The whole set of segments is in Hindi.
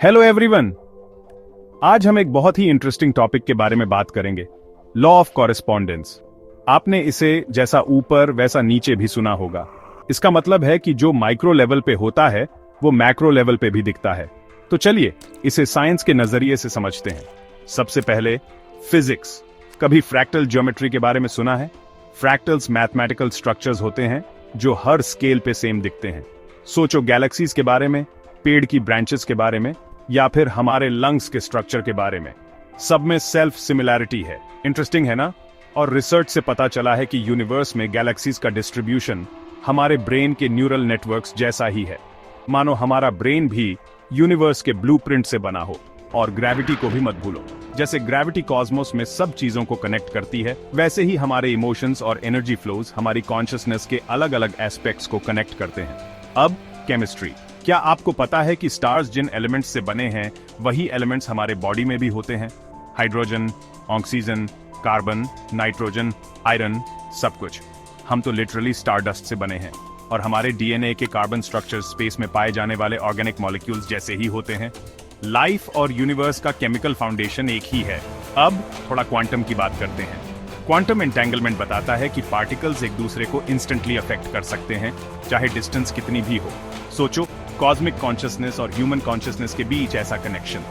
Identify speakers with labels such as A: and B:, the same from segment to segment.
A: Hello everyone. आज हम एक बहुत ही इंटरेस्टिंग टॉपिक के बारे में बात करेंगे, लॉ ऑफ कॉरेस्पॉन्डेंस। आपने इसे जैसा ऊपर वैसा नीचे भी सुना होगा। इसका मतलब है कि जो माइक्रो लेवल पे होता है वो मैक्रो लेवल पे भी दिखता है। तो चलिए इसे साइंस के नजरिए से समझते हैं। सबसे पहले फिजिक्स। कभी फ्रैक्टल ज्योमेट्री के बारे में सुना है? फ्रैक्टल्स मैथमेटिकल स्ट्रक्चर्स होते हैं जो हर स्केल पे सेम दिखते हैं। सोचो गैलेक्सीज के बारे में, पेड़ की ब्रांचेस के बारे में, या फिर हमारे लंग्स के स्ट्रक्चर के बारे में। सब में सेल्फ सिमिलैरिटी है। इंटरेस्टिंग है ना? और रिसर्च से पता चला है कि यूनिवर्स में गैलेक्सीज का डिस्ट्रीब्यूशन हमारे ब्रेन के न्यूरल नेटवर्क्स जैसा ही है। मानो हमारा ब्रेन भी यूनिवर्स के ब्लूप्रिंट से बना हो। और ग्रेविटी को भी मत भूलो। जैसे ग्रेविटी कॉस्मोस में सब चीजों को कनेक्ट करती है, वैसे ही हमारे इमोशंस और एनर्जी फ्लोज हमारी कॉन्शियसनेस के अलग अलग एस्पेक्ट्स को कनेक्ट करते हैं। अब केमिस्ट्री। क्या आपको पता है कि स्टार्स जिन एलिमेंट्स से बने हैं वही एलिमेंट्स हमारे बॉडी में भी होते हैं? Hydrogen, oxygen, carbon, nitrogen, iron, सब कुछ। हम तो लिटरली स्टारडस्ट से बने हैं और हमारे डीएनए के कार्बन स्ट्रक्चर्स स्पेस में पाए जाने वाले ऑर्गेनिक मॉलिक्यूल्स जैसे ही होते हैं। लाइफ और यूनिवर्स का केमिकल फाउंडेशन एक ही है। अब थोड़ा क्वांटम की बात करते हैं। क्वांटम एंटेंगलमेंट बताता है कि पार्टिकल्स एक दूसरे को इंस्टेंटली अफेक्ट कर सकते हैं, चाहे डिस्टेंस कितनी भी हो। सोचो, कॉस्मिक कॉन्शियसनेस और ह्यूमन कॉन्शियसनेस के बीच ऐसा कनेक्शन।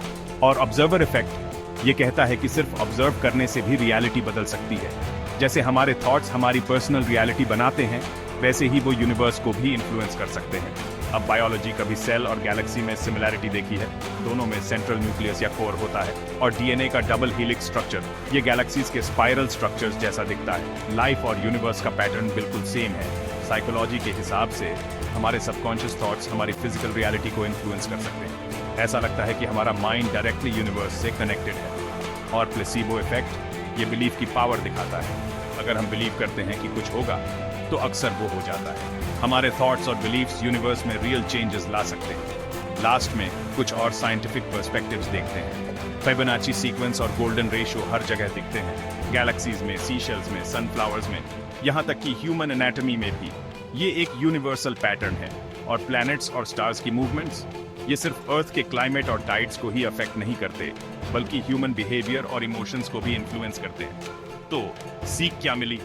A: और ऑब्जर्वर इफेक्ट ये कहता है कि सिर्फ ऑब्जर्व करने से भी रियलिटी बदल सकती है। जैसे हमारे थॉट्स हमारी पर्सनल रियलिटी बनाते हैं, वैसे ही वो यूनिवर्स को भी इन्फ्लुएंस कर सकते हैं। अब बायोलॉजी, कभी सेल और गैलेक्सी में सिमिलैरिटी देखी है। दोनों में सेंट्रल न्यूक्लियस या कोर होता है और डीएनए का डबल हेलिक्स स्ट्रक्चर ये गैलेक्सीज के स्पाइरल स्ट्रक्चर्स जैसा दिखता है। लाइफ और यूनिवर्स का पैटर्न बिल्कुल सेम है। साइकोलॉजी के हिसाब से हमारे सबकॉन्शियस थॉट्स हमारी फिजिकल रियलिटी को इन्फ्लुएंस कर सकते हैं। ऐसा लगता है कि हमारा माइंड डायरेक्टली यूनिवर्स से कनेक्टेड है। और प्लेसीबो इफेक्ट ये बिलीफ की पावर दिखाता है। अगर हम बिलीव करते हैं कि कुछ होगा तो अक्सर वो हो जाता है। हमारे थॉट्स और बिलीफ्स यूनिवर्स में रियल चेंजेस ला सकते हैं। लास्ट में कुछ और साइंटिफिक पर्सपेक्टिव्स देखते हैं। फिबोनाची सीक्वेंस और गोल्डन रेशियो हर जगह दिखते हैं। गैलेक्सीज में, सीशेल्स में, सनफ्लावर्स में, यहाँ तक कि ह्यूमन एनाटॉमी में भी ये एक यूनिवर्सल पैटर्न है। और प्लैनेट्स और स्टार्स की मूवमेंट्स ये सिर्फ अर्थ के क्लाइमेट और टाइड्स को ही अफेक्ट नहीं करते, बल्कि ह्यूमन बिहेवियर और इमोशंस को भी इन्फ्लुएंस करते हैं। तो सीख क्या मिली?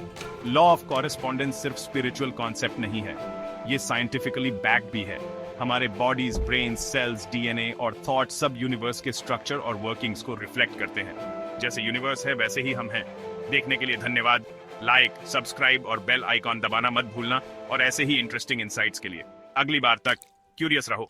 A: लॉ ऑफ कॉरेस्पॉन्डेंस सिर्फ स्पिरिचुअल कॉन्सेप्ट नहीं है, ये साइंटिफिकली बैक भी है। हमारे बॉडीज, ब्रेन, सेल्स, डीएनए और थॉट सब यूनिवर्स के स्ट्रक्चर और वर्किंग्स को रिफ्लेक्ट करते हैं। जैसे यूनिवर्स है वैसे ही हम हैं। देखने के लिए धन्यवाद। लाइक, सब्सक्राइब और बेल आइकॉन दबाना मत भूलना। और ऐसे ही इंटरेस्टिंग इनसाइट्स के लिए अगली बार तक क्यूरियस रहो।